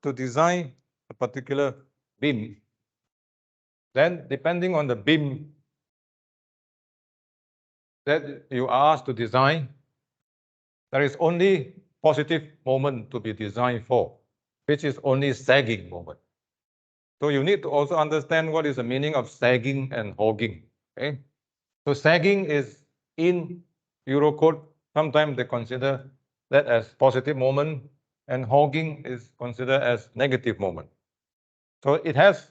to design a particular beam, then depending on the beam that you are asked to design, there is only positive moment to be designed for, which is only sagging moment. So you need to also understand what is the meaning of sagging and hogging. Okay? So sagging is in Eurocode, sometimes they consider that as positive moment, and hogging is considered as negative moment. So it has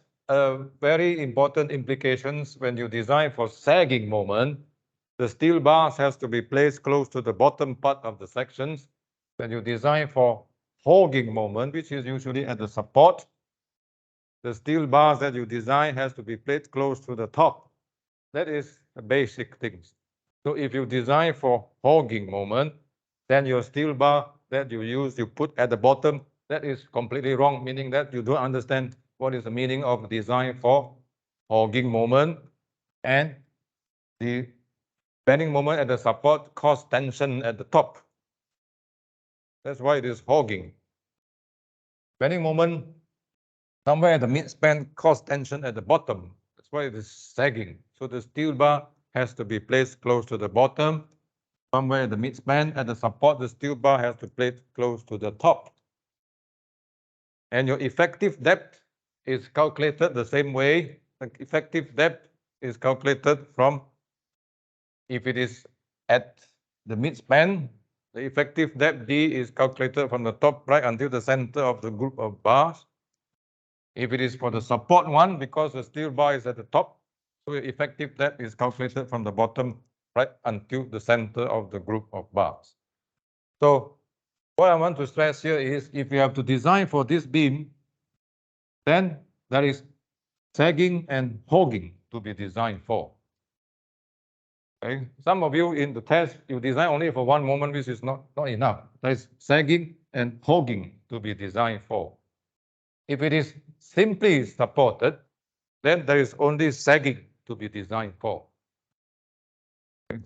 very important implications when you design for sagging moment. The steel bars has to be placed close to the bottom part of the sections. When you design for hogging moment, which is usually at the support, the steel bars that you design has to be placed close to the top. That is the basic things. So if you design for hogging moment, then your steel bar that you use, you put at the bottom, that is completely wrong, meaning that you don't understand what is the meaning of design for hogging moment. And the bending moment at the support cause tension at the top. That's why it is hogging. Bending moment somewhere at the midspan cause tension at the bottom. That's why it is sagging. So the steel bar has to be placed close to the bottom. Somewhere at the midspan at the support, the steel bar has to be placed close to the top. And your effective depth is calculated the same way. The effective depth is calculated from, if it is at the midspan, the effective depth D is calculated from the top right until the center of the group of bars. If it is for the support one, because the steel bar is at the top, so the effective depth is calculated from the bottom right until the center of the group of bars. So what I want to stress here is, if you have to design for this beam, then there is sagging and hogging to be designed for. Okay? Some of you in the test, you design only for one moment, which is not enough. There is sagging and hogging to be designed for. If it is simply supported, then there is only sagging to be designed for. Okay.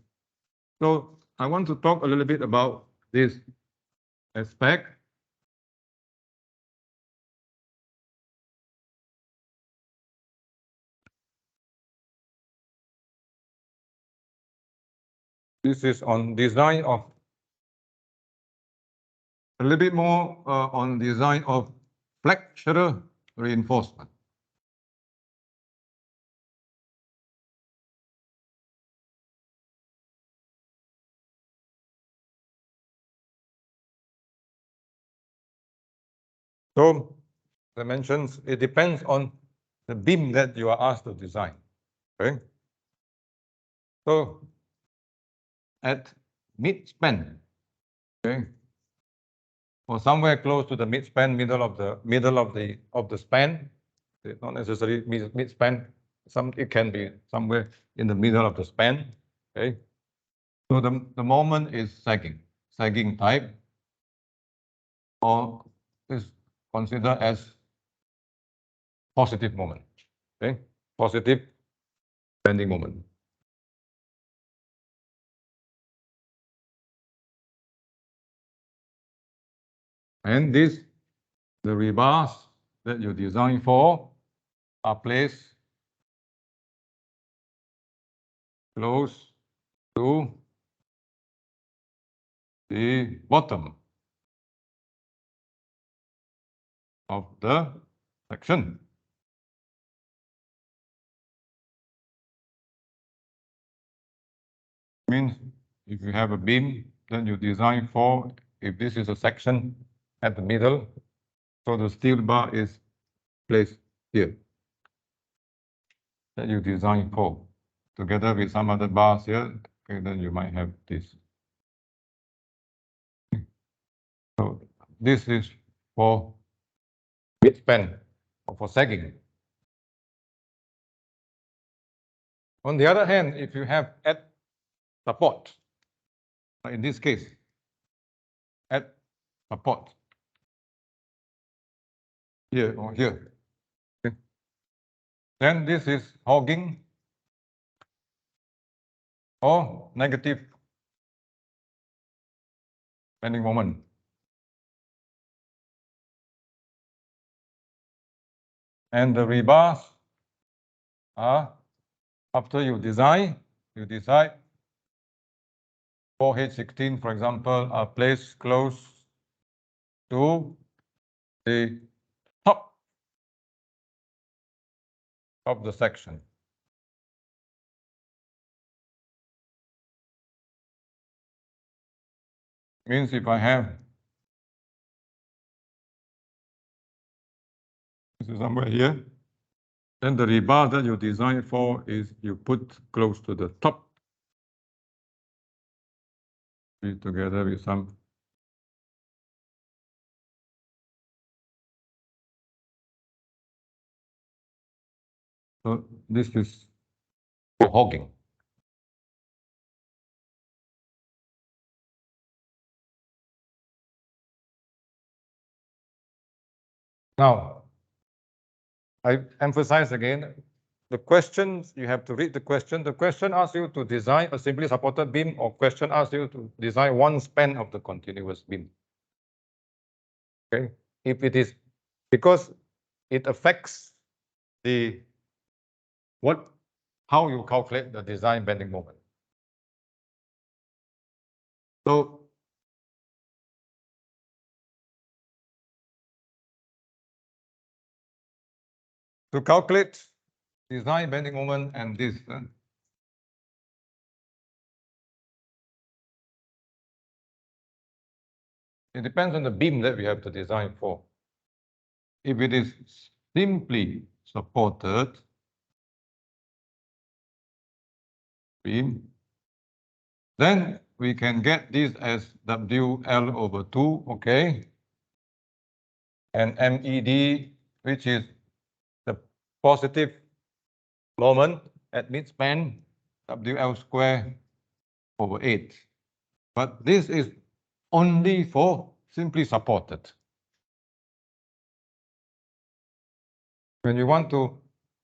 So I want to talk a little bit about this aspect. This is on design of, a little bit more on design of flexural reinforcement. So dimensions, it depends on the beam that you are asked to design. Okay. So at midspan, okay, or somewhere close to the midspan, middle of the span, not necessarily midspan. It can be somewhere in the middle of the span. Okay. So the moment is sagging type, or is considered as positive moment. Okay, positive bending moment. And the rebars that you design for are placed close to the bottom of the section. Means if you have a beam, then you design for, if this is a section at the middle, so the steel bar is placed here that you design for, together with some other bars here. Okay, then you might have this. So this is for midspan or for sagging. On the other hand, if you have at support, in this case, at support, here or here, okay, then this is hogging or negative bending moment. And the rebars are, after you decide 4H16, for example, are placed close to the top of the section. Means if I have, this is somewhere here, then the rebar that you design for is you put close to the top, together with some so this is for hogging. Now, I emphasize again, the questions, you have to read the question. The question asks you to design a simply supported beam, or question asks you to design one span of the continuous beam. Okay, if it is, because it affects the how you calculate the design bending moment. So to calculate design bending moment and this, it depends on the beam that we have to design for. If it is simply supported beam, then we can get this as WL/2, okay? And MED, which is the positive moment at midspan, WL²/8. But this is only for simply supported. When you want to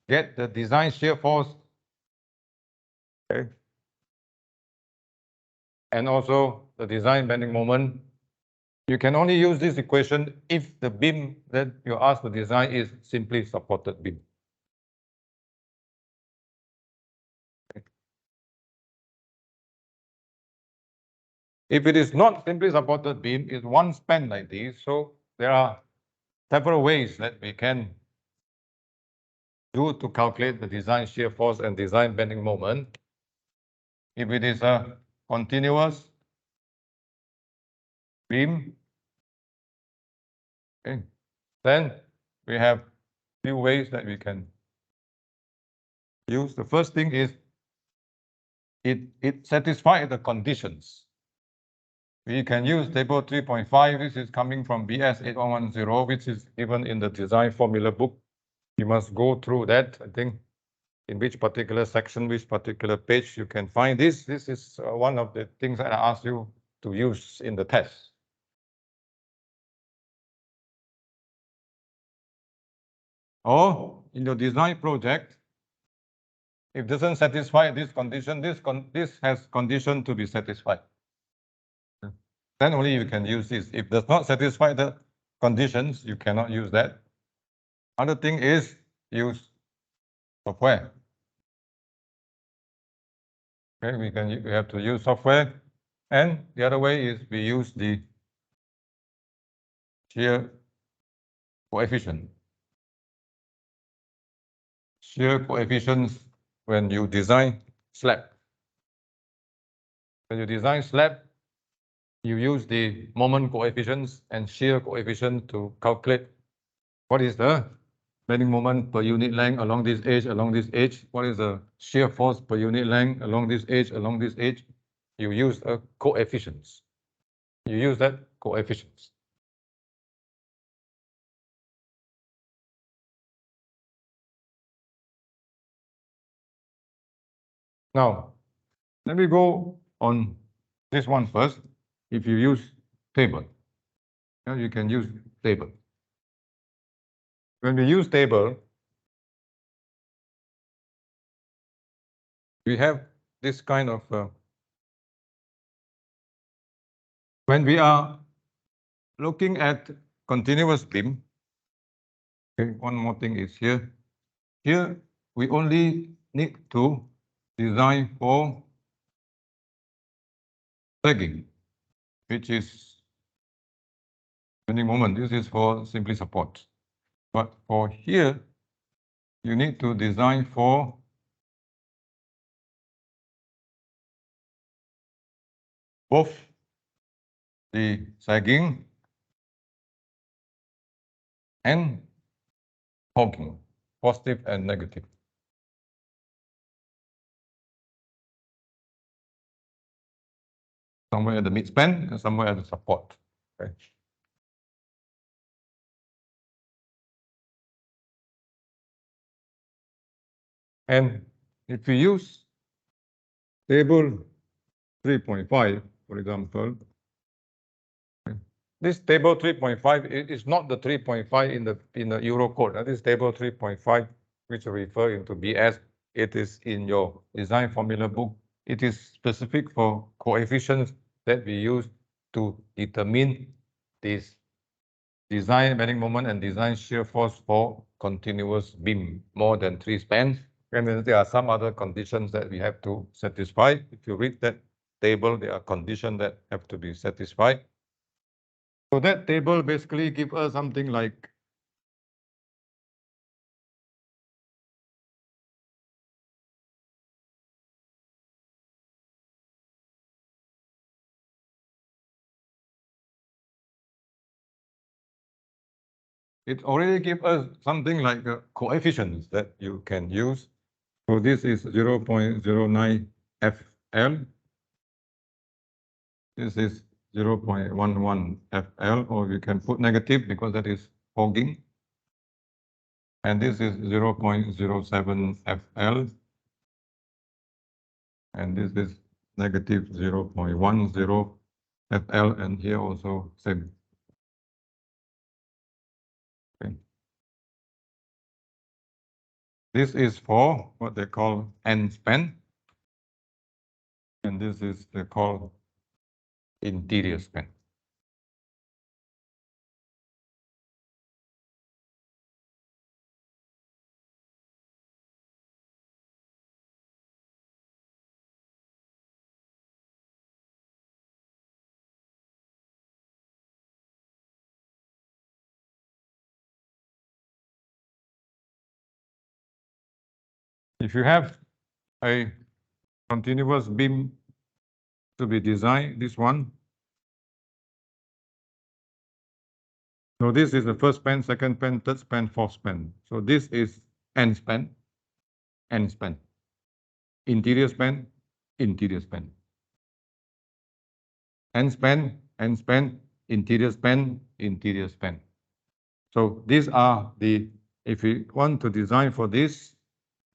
get the design shear force, okay, and also the design bending moment, you can only use this equation if the beam that you're asked to design is simply supported beam. If it is not simply supported beam, it's one span like this. So there are several ways that we can do to calculate the design shear force and design bending moment. If it is a continuous beam, okay, then we have few ways that we can use. The first thing is it satisfies the conditions. We can use table 3.5. This is coming from BS8110, which is given in the design formula book. You must go through that, I think, in which particular section, which particular page you can find this. This is one of the things that I asked you to use in the test. Or in your design project, if it doesn't satisfy this condition, this has condition to be satisfied. Then only you can use this. If it does not satisfy the conditions, you cannot use that. Other thing is use software. Okay, we have to use software, and the other way is we use the shear coefficient. Shear coefficients when you design slab. When you design slab, you use the moment coefficients and shear coefficient to calculate what is the bending moment per unit length along this edge, what is the shear force per unit length along this edge, You use a coefficients. You use that coefficients. Now, let me go on this one first. If you use table, you can use table. When we use table, we have this kind of, when we are looking at continuous beam, Okay, one more thing is here. Here, we only need to design for sagging, which is bending moment. This is for simply support. But for here, you need to design for both the sagging and hogging, positive and negative. Somewhere at the midspan and somewhere at the support. Okay. And if we use table 3.5, for example, this table 3.5 is not the 3.5 in the Euro code. This table 3.5, which refer into BS, it is in your design formula book. It is specific for coefficients that we use to determine this design bending moment and design shear force for continuous beam more than 3 spans. And then there are some other conditions that we have to satisfy. If you read that table, there are conditions that have to be satisfied. So that table basically gives us something like it already gives us something like coefficients that you can use. So this is 0.09 FL. This is 0.11 FL, or you can put negative because that is hogging. And this is 0.07 FL. And this is negative 0.10 FL, and here also same. Okay. This is for what they call end span, and this is they call interior span. If you have a continuous beam to be designed, this one. So this is the first span, second span, third span, fourth span. So this is end span, end span. Interior span, interior span. End span, end span, interior span, interior span. So these are the, if we want to design for this,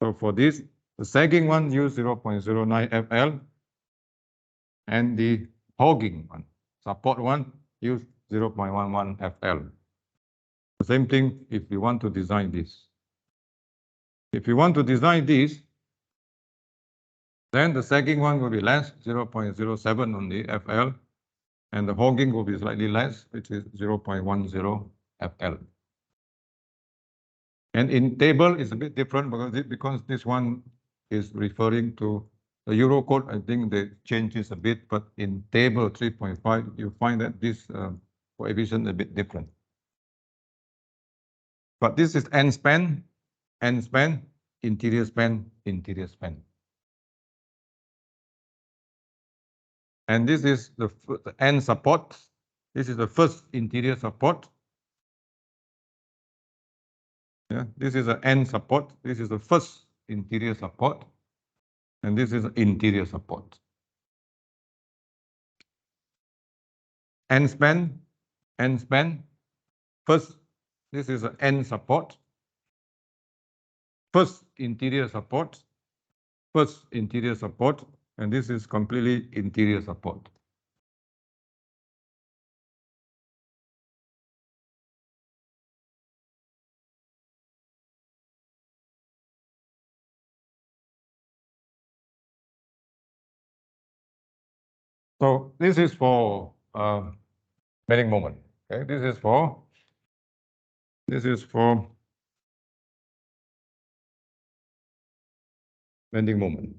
so for this, the sagging one use 0.09 FL, and the hogging one, support one, use 0.11 FL. The same thing if you want to design this. If you want to design this, then the sagging one will be less, 0.07 only FL, and the hogging will be slightly less, which is 0.10 FL. And in table, it's a bit different because this one is referring to the Euro code. I think the changes a bit, but in table 3.5, you find that this coefficient is a bit different. But this is end span, interior span, interior span. And this is the end support. This is the first interior support. Yeah, this is the end support. This is the first interior support. And this is interior support. End span, first, this is an end support. First interior support, and this is completely interior support. So this is for bending moment. Okay, this is for bending moment.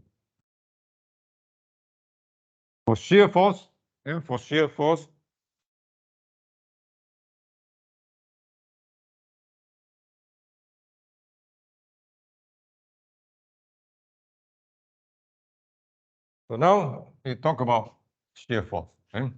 For shear force, so now we talk about shear force. Okay?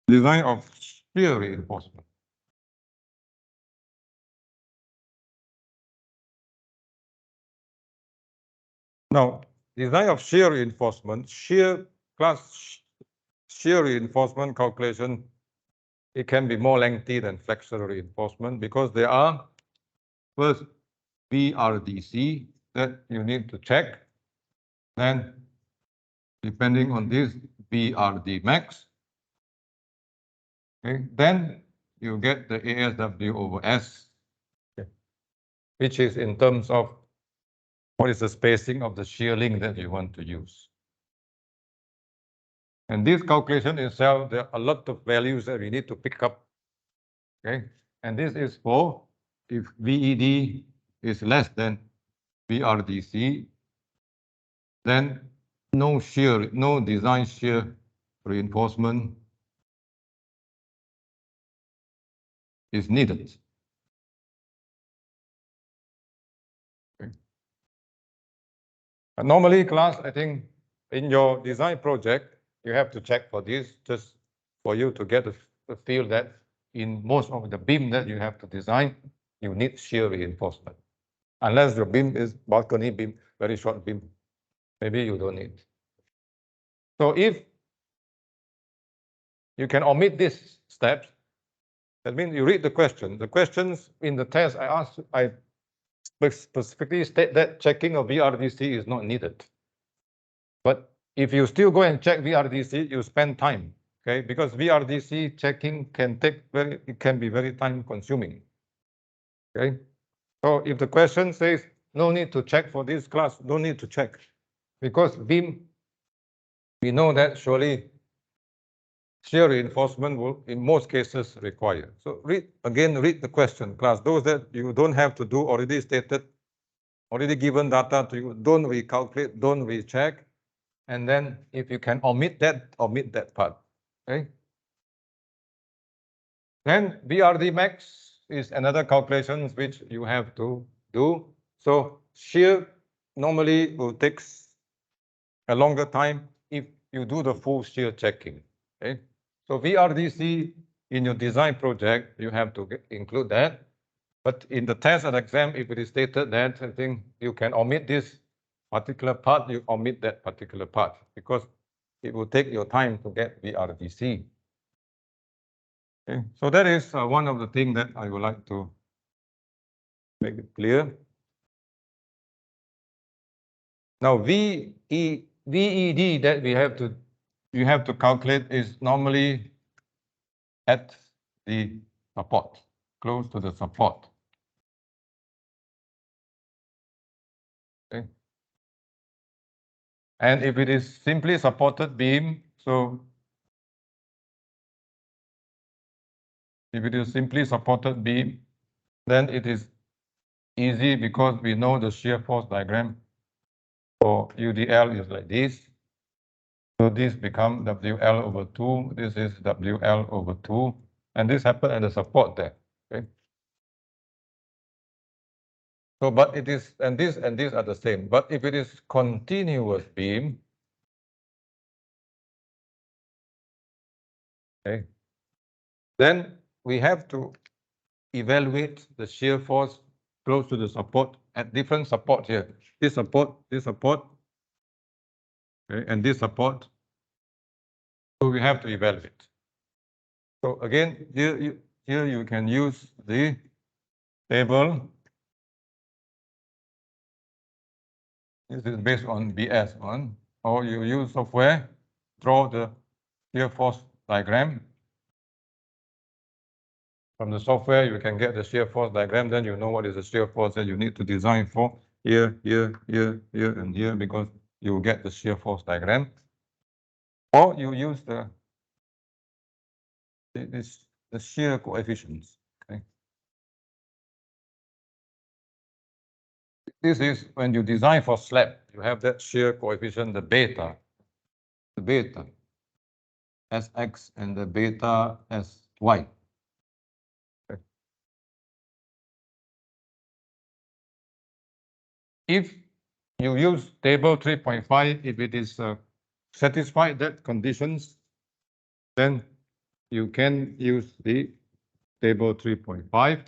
Design of shear reinforcement. Now, design of shear reinforcement, shear reinforcement calculation, it can be more lengthy than flexural reinforcement because there are first VRDC that you need to check. Then, depending on this, VRD max. Okay, then you get the ASW over S, okay, which is in terms of what is the spacing of the shear link that you want to use. And this calculation itself, there are a lot of values that we need to pick up. Okay, and this is for if VED is less than VRDC, then no design shear reinforcement is needed. Okay. But normally, class, I think in your design project, you have to check for this just for you to get a feel that in most of the beam that you have to design, you need shear reinforcement. Unless your beam is balcony beam, very short beam, maybe you don't need. So if you can omit these steps, that means you read the question. The questions in the test I specifically state that checking of VRDC is not needed. But if you still go and check VRDC, you spend time, okay? Because VRDC checking can be very time consuming, okay? So if the question says, no need to check for this class, no need to check. Because beam, we know that surely shear reinforcement will, in most cases, require. So read the question, class. Those that you don't have to do, already stated, already given data to you, don't recalculate, don't recheck. And then if you can omit that part, okay? Then VRD max is another calculation which you have to do. So shear normally will take a longer time if you do the full shear checking, okay? So VRDC in your design project, you have to include that. But in the test and exam, if it is stated that, I think you can omit this particular part, you omit that particular part because it will take your time to get VRDC. Okay, so that is one of the things that I would like to make it clear. Now VED that you have to calculate is normally at the support, close to the support. Okay. And if it is simply supported beam, so if it is simply supported beam, then it is easy because we know the shear force diagram for UDL is like this. So this becomes WL over 2, this is WL over 2, and this happens at the support there. Okay. So, but it is, and this are the same. But if it is continuous beam, okay, then we have to evaluate the shear force close to the support at different support here. This support, okay, and this support. So we have to evaluate. So again, here you can use the table. This is based on BS1, or you use software, draw the shear force diagram. From the software, you can get the shear force diagram, then you know what is the shear force that you need to design for here, and here, because you get the shear force diagram. Or you use the shear coefficients. Okay. This is when you design for slab, you have that shear coefficient, the beta Sx and the beta Sy. Okay. If you use table 3.5, if it is satisfied that conditions, then you can use the table 3.5.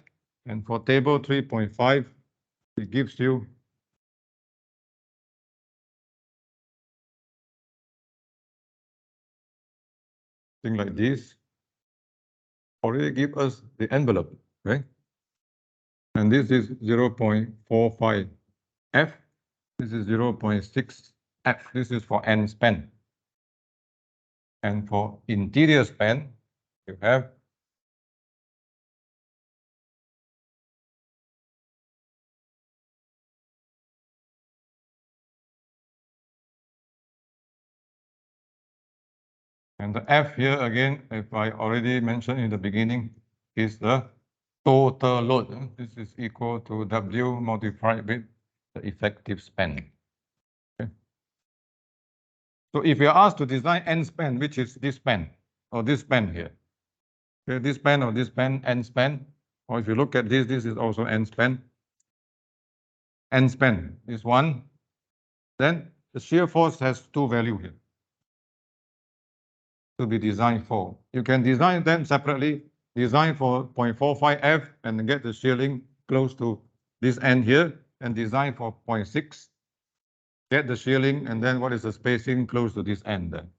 And for table 3.5, it gives you thing like this. Already give us the envelope, right? And this is 0.45 F. This is 0.6 F. This is for end span. And for interior span, you have and the F here again, if I already mentioned in the beginning, is the total load. This is equal to W multiplied with the effective span. Okay. So if you're asked to design end span, which is this span or this span here, okay, this span or this span, end span, or if you look at this, this is also end span. End span is 1. Then the shear force has 2 values here to be designed for. You can design them separately, design for 0.45 F and get the shearing close to this end here, and design for 0.6, get the shearing, and then what is the spacing close to this end then.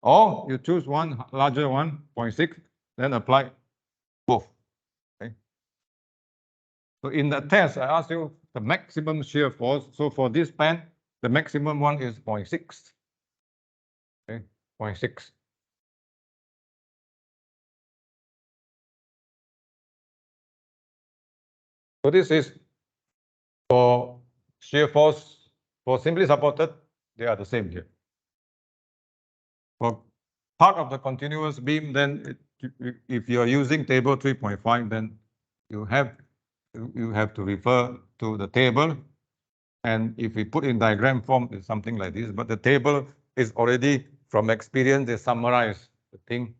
Or you choose one larger one, 0.6, then apply both. Okay. So in the test, I asked you the maximum shear force. So for this span, the maximum one is 0.6. Okay, 0.6. So this is for shear force for simply supported, they are the same here. For part of the continuous beam, then if you are using table 3.5, then you have to refer to the table. And if we put in diagram form, it's something like this. But the table is already, from experience, they summarize the thing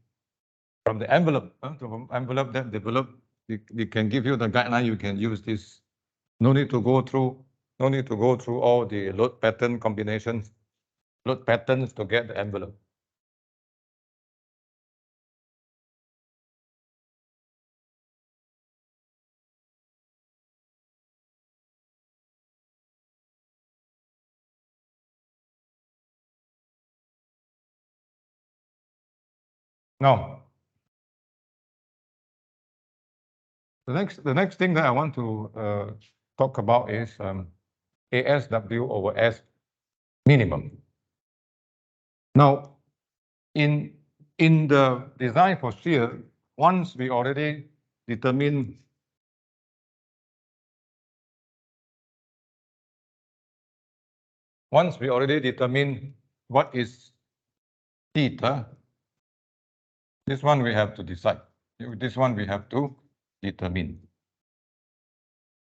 from the envelope. From envelope that developed, it can give you the guideline. You can use this. No need to go through all the load pattern combinations, load patterns to get the envelope. Now, the next thing that I want to talk about is ASW over S minimum. Now, in the design for shear, once we already determine what is theta, this one we have to decide. This one we have to determine.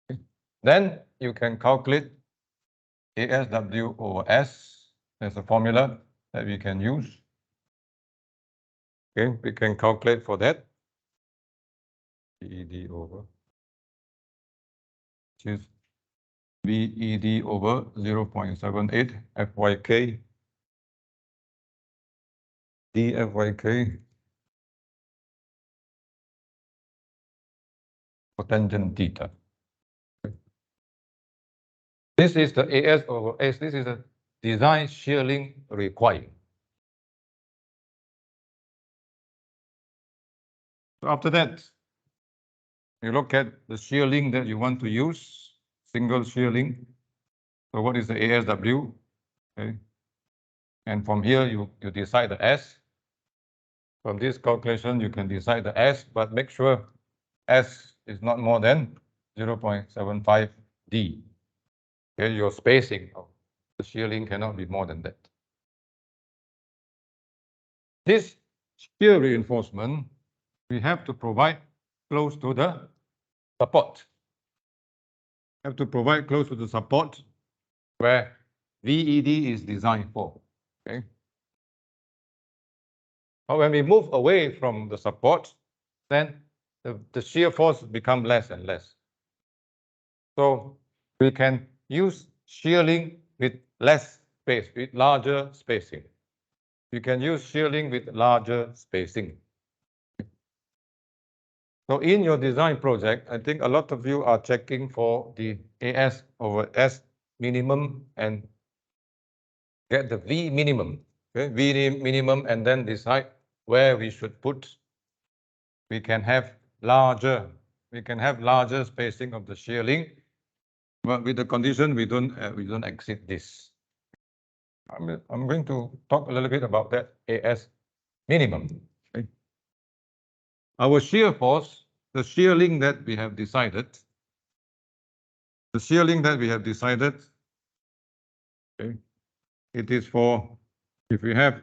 Okay. Then you can calculate ASW over S. There's a formula that we can use. Okay, we can calculate for that. VED over, which is VED over 0.78 FYK dFYK for tangent theta. This is the AS over S. This is a design shearing required. So after that, you look at the shearing that you want to use, single shearing. So what is the ASW? Okay. And from here, you decide the S. From this calculation, you can decide the S, but make sure S is not more than 0.75 D. Okay, your spacing of the shear link cannot be more than that. This shear reinforcement, we have to provide close to the support. Have to provide close to the support where VED is designed for. Okay. But when we move away from the support, then the shear force become less and less. So we can use shear link with less space, with larger spacing. You can use shear link with larger spacing. So in your design project, I think a lot of you are checking for the AS over S minimum and get the V minimum. Okay? V minimum, and then decide where we should put. We can have larger spacing of the shear link, but with the condition we don't exceed this. I'm going to talk a little bit about that AS minimum. Okay? Our shear force, the shear link that we have decided, okay, it is for, if we have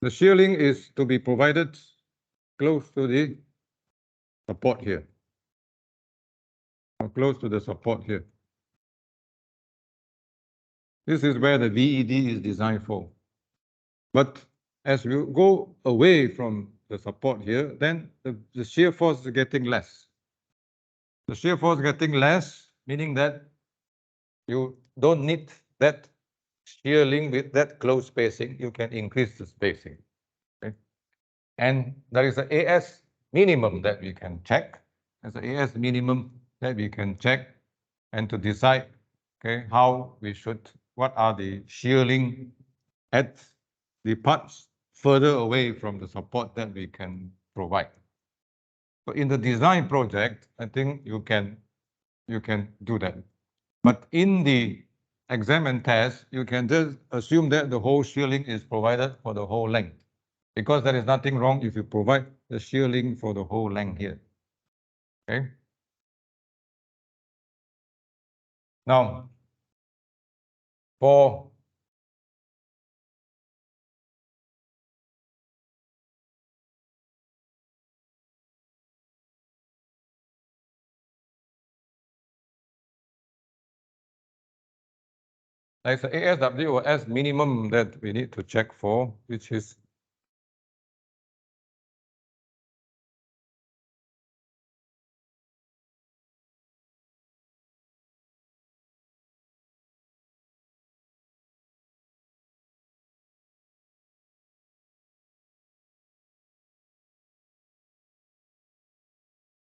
the shear link is to be provided close to the support here, or close to the support here. This is where the VED is designed for. But as we go away from the support here, then the shear force is getting less. The shear force is getting less, meaning that you don't need that shear link with that close spacing. You can increase the spacing. Okay? And there is an AS minimum that we can check. There's an AS minimum that we can check and to decide, okay, how we should, what are the shear link at the parts further away from the support that we can provide. So in the design project, I think you can do that. But in the exam and test, you can just assume that the whole shear link is provided for the whole length, because there is nothing wrong if you provide the shear link for the whole length here. Okay. Now, for there's the ASW or S minimum that we need to check for, which is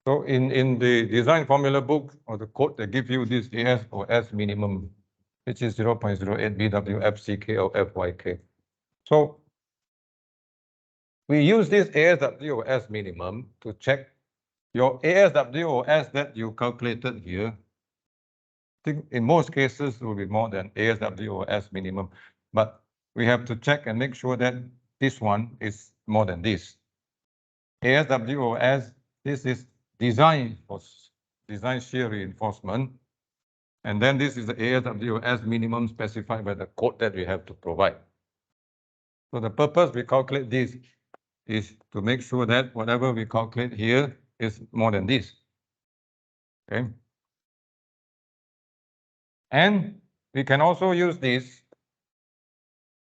so in the design formula book or the code, they give you this AS or S minimum, which is 0.08 BW FCK or FYK. So we use this ASW or S minimum to check your ASW or S that you calculated here. I think in most cases it will be more than ASW or S minimum, but we have to check and make sure that this one is more than this. ASW or S, this is design shear reinforcement. And then this is the ASW or S minimum specified by the code that we have to provide. So the purpose we calculate this is to make sure that whatever we calculate here is more than this. Okay. And we can also use this.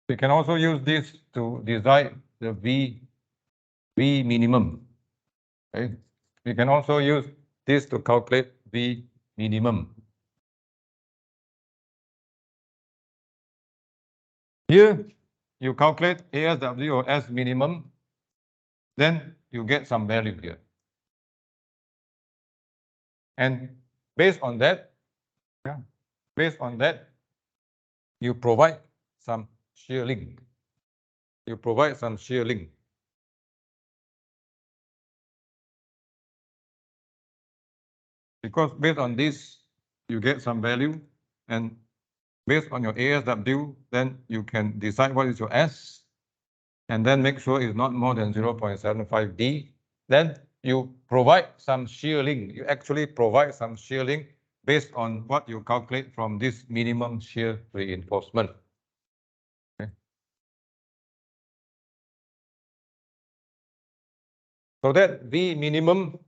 We can also use this to decide the V minimum. Okay. We can also use this to calculate V minimum. Here, you calculate ASW or S minimum, then you get some value here. And based on that, you provide some shear link. Because based on this, you get some value, and based on your ASW, then you can decide what is your S, and then make sure it's not more than 0.75 D. Then you provide some shearing. You actually provide some shearing based on what you calculate from this minimum shear reinforcement. Okay. So that V minimum,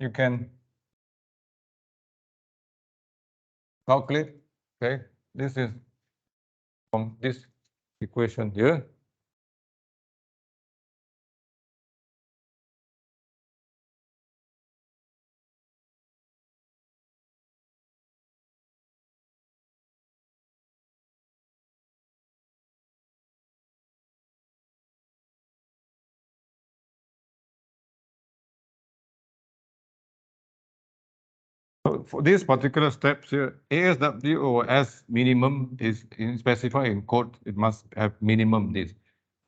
you can calculate. Okay, this is from this equation here. So for these particular steps here, ASWOS minimum is specified in code. It must have minimum this.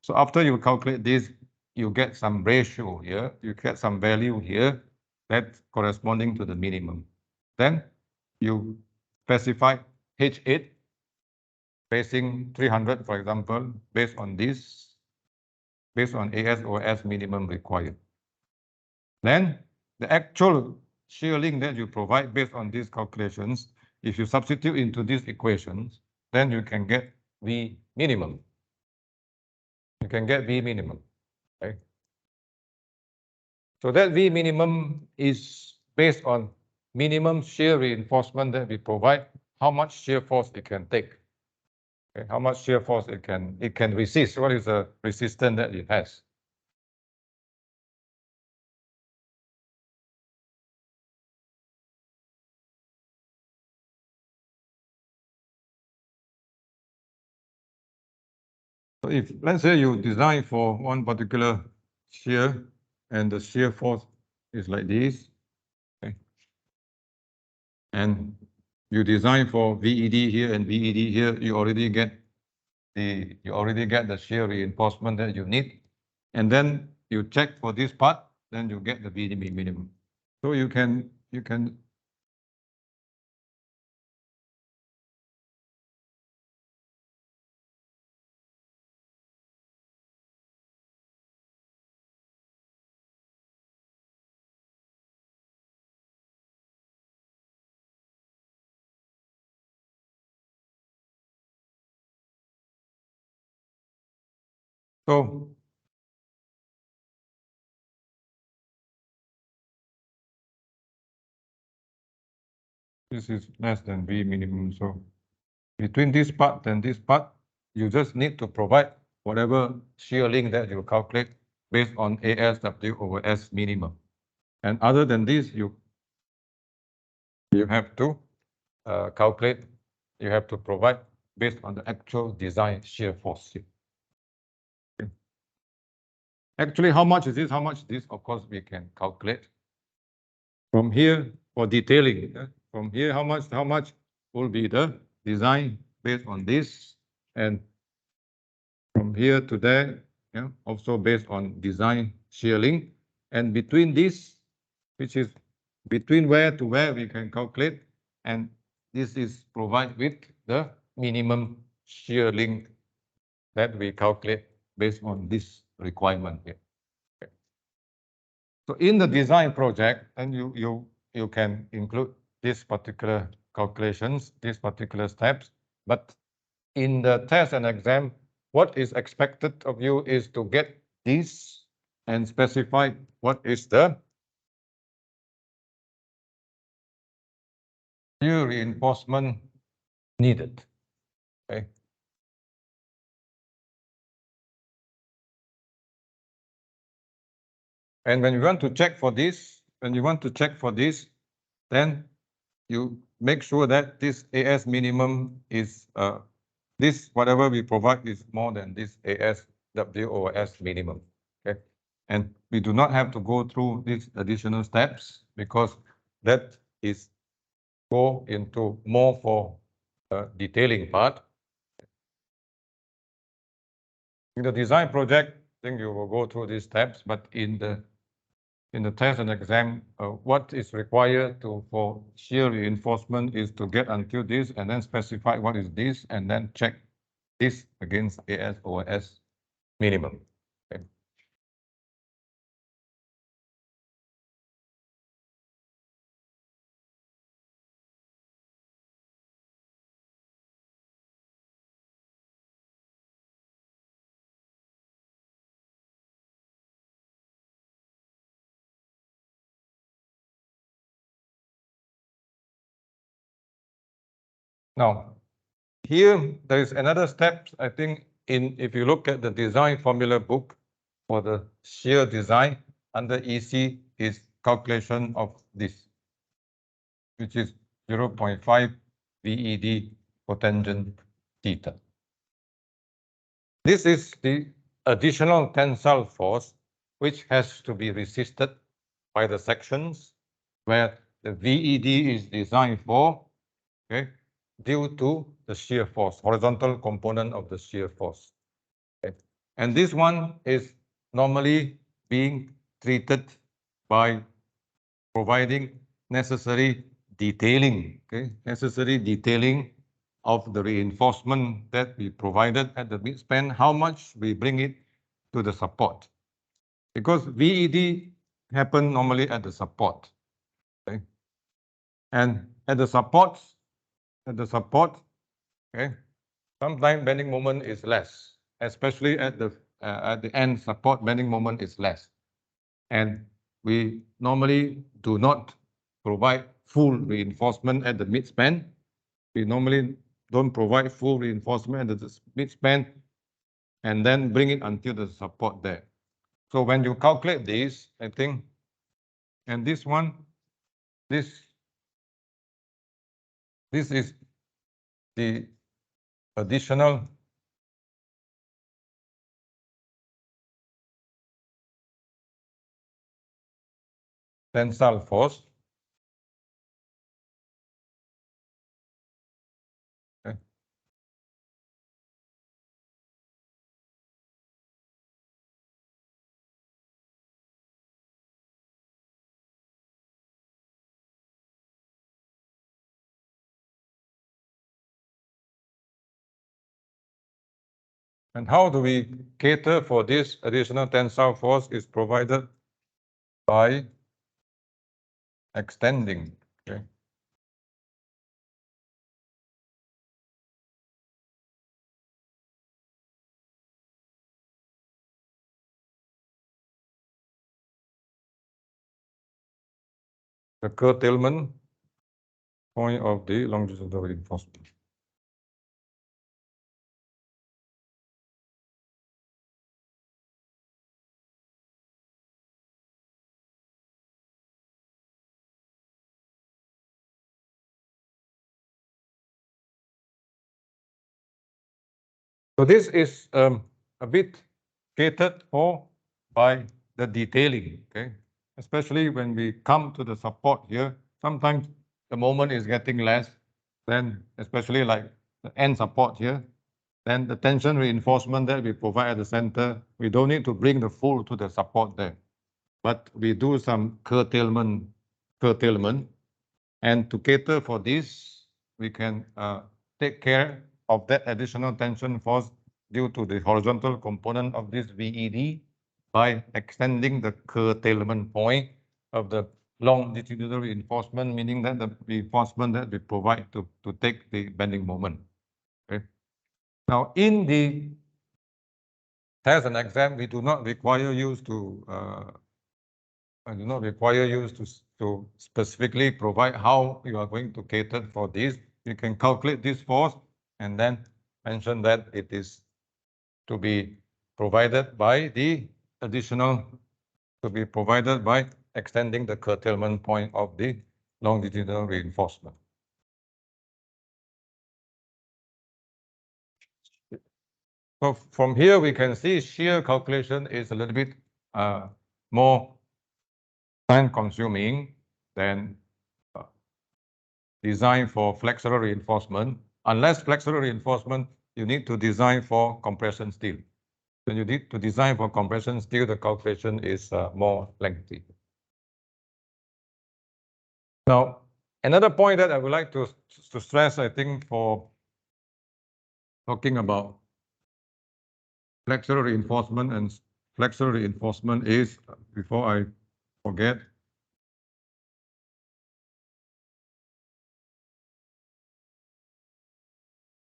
So after you calculate this, you get some ratio here. You get some value here that's corresponding to the minimum. Then you specify H8 spacing 300, for example, based on this, based on ASOS minimum required. Then the actual shearing that you provide based on these calculations, if you substitute into these equations, then you can get V minimum. You can get V minimum, okay? So that V minimum is based on minimum shear reinforcement that we provide, how much shear force it can take, okay? How much shear force it can resist, what is the resistance that it has. So if, let's say you design for one particular shear and the shear force is like this, okay? And you design for VED here and VED here, you already get the shear reinforcement that you need. And then you check for this part, then you get the VDB minimum. So you can so this is less than V minimum. So between this part and this part, you just need to provide whatever shear link that you calculate based on ASW/S minimum. And other than this, you have to calculate, you have to provide based on the actual design shear force. Okay. Actually, how much is this? How much is this? Of course, we can calculate. From here, for detailing, from here, how much will be the design based on this, and from here to there, yeah, also based on design shear link, and between this, which is between where to where we can calculate, and this is provide with the minimum shear link that we calculate based on this requirement here. Okay. So in the design project, and you can include these particular calculations, these particular steps, but in the test and exam, what is expected of you is to get this and specify what is the shear reinforcement needed. Okay. And when you want to check for this, then you make sure that this AS minimum is this whatever we provide is more than this ASWOS minimum. Okay, and we do not have to go through these additional steps because that is go into more for detailing part. In the design project, I think you will go through these steps, but in the test and exam, what is required for shear reinforcement is to get until this and then specify what is this and then check this against ASOS minimum. Okay. Now, here there is another step, I think, if you look at the design formula book for the shear design under EC is calculation of this, which is 0.5 VED cotangent theta. This is the additional tensile force which has to be resisted by the sections where the VED is designed for, okay, due to the shear force, horizontal component of the shear force. Okay. And this one is normally being treated by providing necessary detailing, okay, necessary detailing of the reinforcement that we provided at the midspan, how much we bring it to the support. Because VED happen normally at the support, okay? And at the support, okay, sometimes bending moment is less, especially at the end support bending moment is less. And we normally do not provide full reinforcement at the midspan. We normally don't provide full reinforcement at the midspan and then bring it until the support there. So when you calculate this, I think, and this one, this is the additional tensile force. Okay. And how do we cater for this additional tensile force is provided by extending, okay, the curtailment point of the longitudinal reinforcement. So this is a bit catered for by the detailing, okay? Especially when we come to the support here, sometimes the moment is getting less, then especially like the end support here, then the tension reinforcement that we provide at the center, we don't need to bring the full to the support there, but we do some curtailment, and to cater for this, we can take care of that additional tension force due to the horizontal component of this VED by extending the curtailment point of the longitudinal reinforcement, meaning that the reinforcement that we provide to take the bending moment. Okay. Now, in the test and exam, we do not require you to specifically provide how you are going to cater for this. You can calculate this force and then mention that it is to be provided by the additional, to be provided by extending the curtailment point of the longitudinal reinforcement. So from here, we can see shear calculation is a little bit more time consuming than design for flexural reinforcement. Unless flexural reinforcement, you need to design for compression steel. When you need to design for compression steel, the calculation is more lengthy. Now, another point that I would like to stress, I think, for talking about flexural reinforcement, and flexural reinforcement is, before I forget,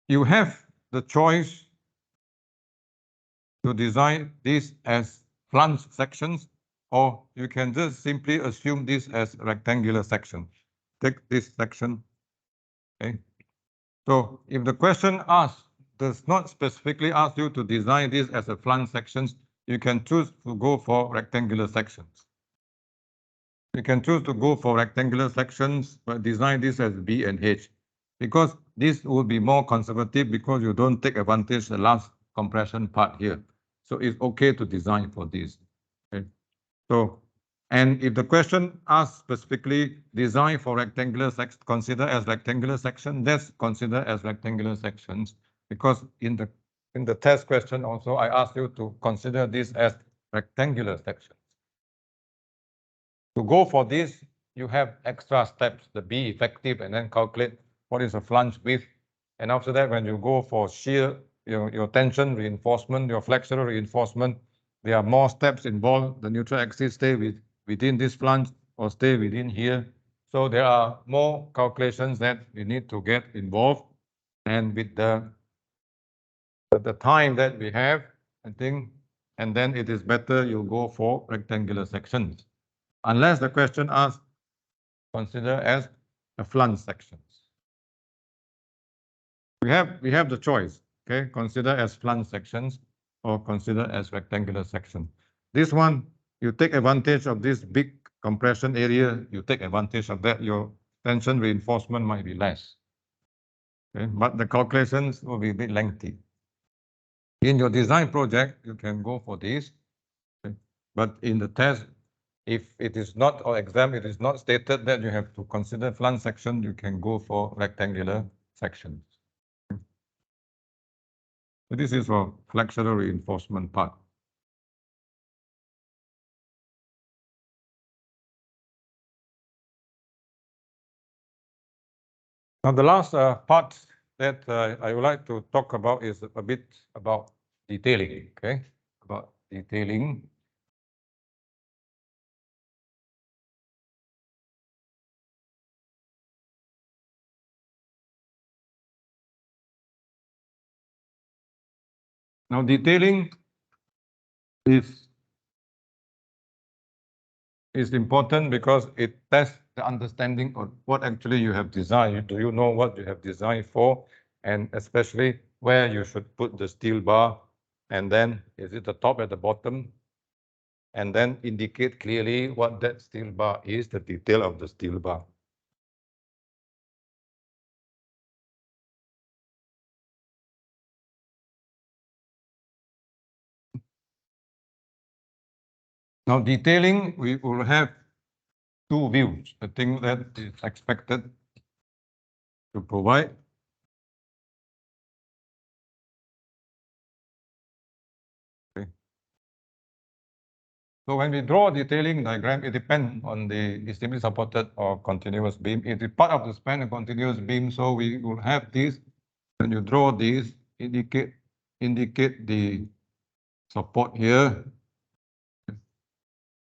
you have the choice to design this as flange sections, or you can just simply assume this as rectangular section. Take this section, okay? So if the question does not specifically ask you to design this as a flange sections, you can choose to go for rectangular sections. You can choose to go for rectangular sections, but design this as B and H, because this will be more conservative because you don't take advantage of the last compression part here. So it's okay to design for this. Okay. So, and if the question asks specifically design for rectangular sections, consider as rectangular section, that's consider as rectangular sections, because in the test question also, I asked you to consider this as rectangular sections. To go for this, you have extra steps, the B effective, and then calculate what is a flange width. And after that, when you go for shear, your tension reinforcement, your flexural reinforcement, there are more steps involved. The neutral axis stay within this flange or stay within here. So there are more calculations that you need to get involved. And with the time that we have, I think, and then it is better you go for rectangular sections. Unless the question asks, consider as a flange sections. We have the choice, okay? Consider as flange sections or consider as rectangular section. This one, you take advantage of this big compression area, you take advantage of that, your tension reinforcement might be less. Okay? But the calculations will be a bit lengthy. In your design project, you can go for this. Okay? But in the test, if it is not, or exam, it is not stated that you have to consider flange section, you can go for rectangular sections. So this is for flexural reinforcement part. Now the last part that I would like to talk about is a bit about detailing, okay? About detailing. Now detailing is important because it tests the understanding of what actually you have designed. Do you know what you have designed for? And especially where you should put the steel bar, and then is it the top at the bottom? And then indicate clearly what that steel bar is, the detail of the steel bar. Now detailing, we will have two views. I think that is expected to provide. Okay. So when we draw a detailing diagram, it depends on the simply supported or continuous beam. It is part of the span and continuous beam, so we will have this. When you draw this, indicate the support here,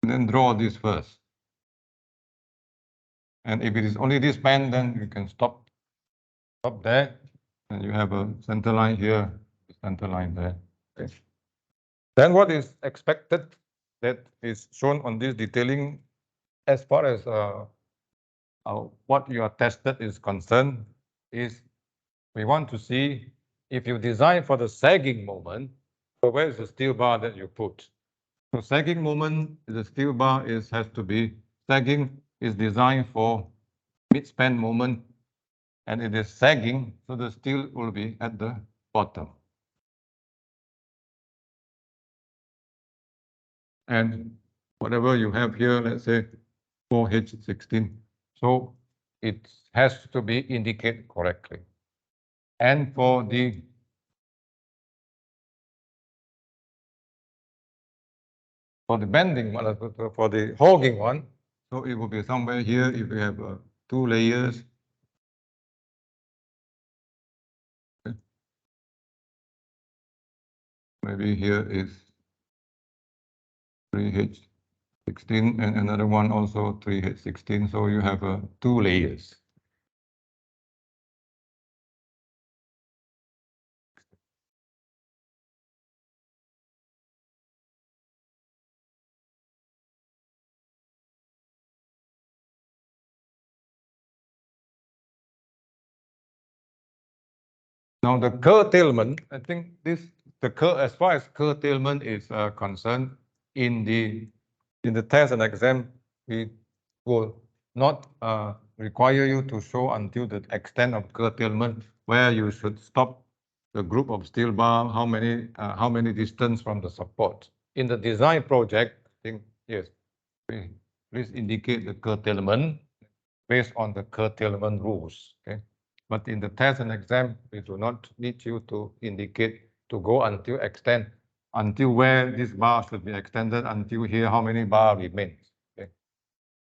and then draw this first. And if it is only this span, then you can stop there, and you have a center line here, center line there. Okay. Then what is expected that is shown on this detailing as far as what you are tested is concerned is we want to see if you design for the sagging moment, so where is the steel bar that you put? So sagging moment, the steel bar has to be, sagging is designed for mid-span moment, and it is sagging, so the steel will be at the bottom. And whatever you have here, let's say 4H16. So it has to be indicated correctly. And for the bending one, for the hogging one, so it will be somewhere here if you have 2 layers. maybe here is 3H16 and another one also 3H16. So you have 2 layers. Now the curtailment, I think as far as curtailment is concerned, in the test and exam, we will not require you to show until the extent of curtailment where you should stop the group of steel bar, how many distance from the support. In the design project, I think yes, please indicate the curtailment based on the curtailment rules. Okay. But in the test and exam, we do not need you to indicate to go until where this bar should be extended until here, how many bar remains. Okay.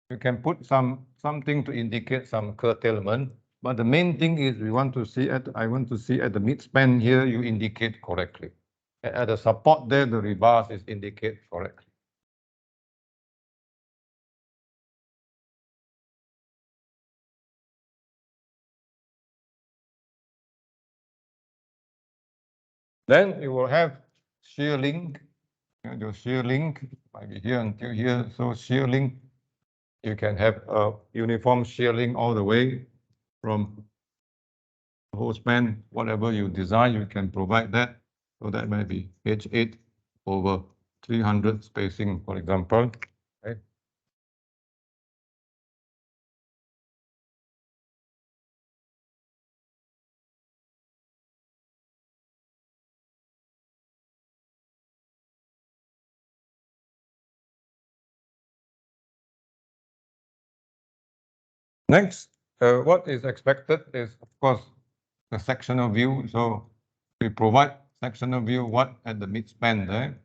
You can put something to indicate some curtailment, but the main thing is I want to see at the midspan here, you indicate correctly. At the support there, the rebars is indicate correctly. Then you will have shear link. Your shear link might be here until here. So shear link, you can have a uniform shear link all the way from the whole span. Whatever you design, you can provide that. So that might be H8 over 300 spacing, for example. Okay. Next, what is expected is, of course, the sectional view. So we provide sectional view what at the midspan there.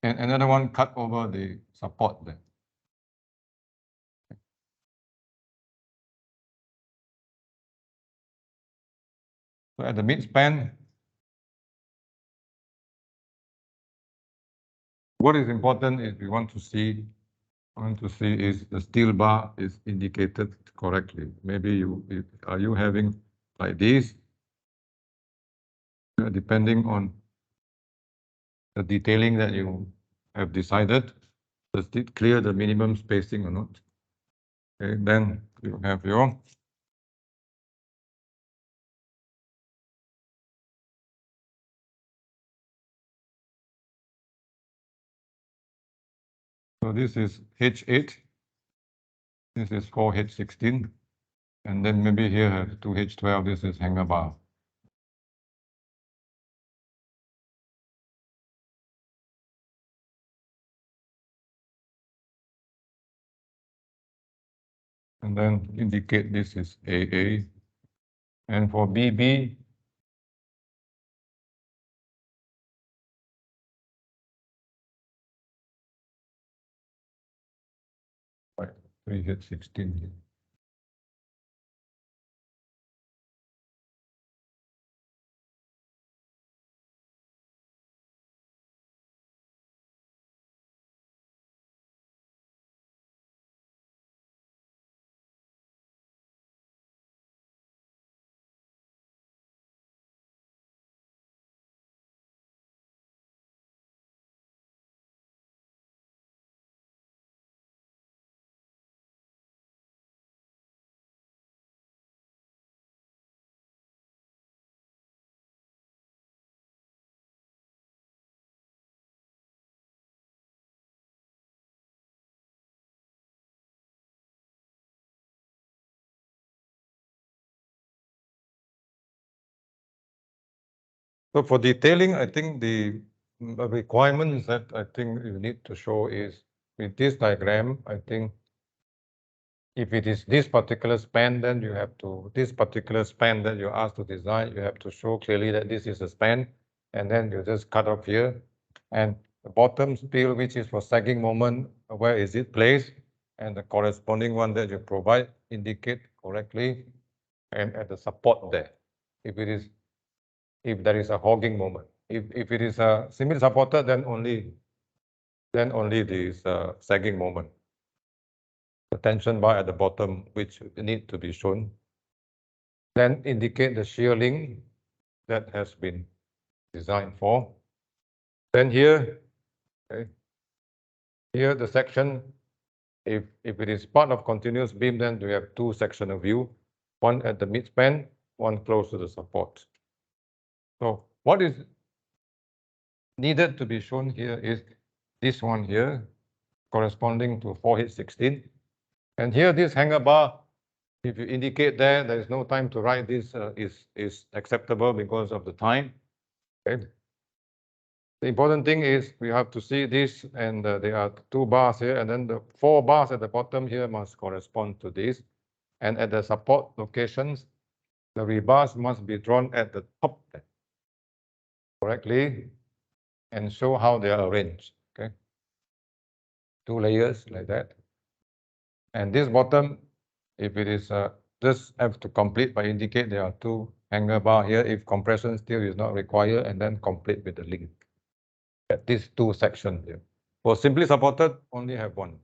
And another one cut over the support there. So at the midspan, what is important is we want to see is the steel bar is indicated correctly. Maybe are you having like this, depending on the detailing that you have decided, does it clear the minimum spacing or not? Okay, then you have your so this is H8, this is 4H16, and then maybe here have 2H12, this is hanger bar. And then indicate this is AA. And for BB, right, 3H16 here. So for detailing, I think the requirements that I think you need to show is with this diagram, I think if it is this particular span, then you have to, this particular span that you're asked to design, you have to show clearly that this is a span, and then you just cut off here. And the bottom spill, which is for sagging moment, where is it placed? And the corresponding one that you provide, indicate correctly, and at the support there. If it is if there is a hogging moment. If it is a semi-supported, then only this sagging moment. The tension bar at the bottom, which need to be shown, then indicate the shear link that has been designed for. Then here, okay, here the section, if it is part of continuous beam, then we have two sectional view, one at the midspan, one close to the support. So what is needed to be shown here is this one here, corresponding to 4H16. And here this hanger bar, if you indicate there is no time to write this, is acceptable because of the time. Okay. The important thing is we have to see this, and there are two bars here, and then the 4 bars at the bottom here must correspond to this. And at the support locations, the rebars must be drawn at the top correctly and show how they are arranged. Okay, 2 layers like that. And this bottom, if it is just have to complete by indicate there are 2 hanger bar here if compression steel is not required, and then complete with the link at these 2 sections here. For simply supported, only have 1.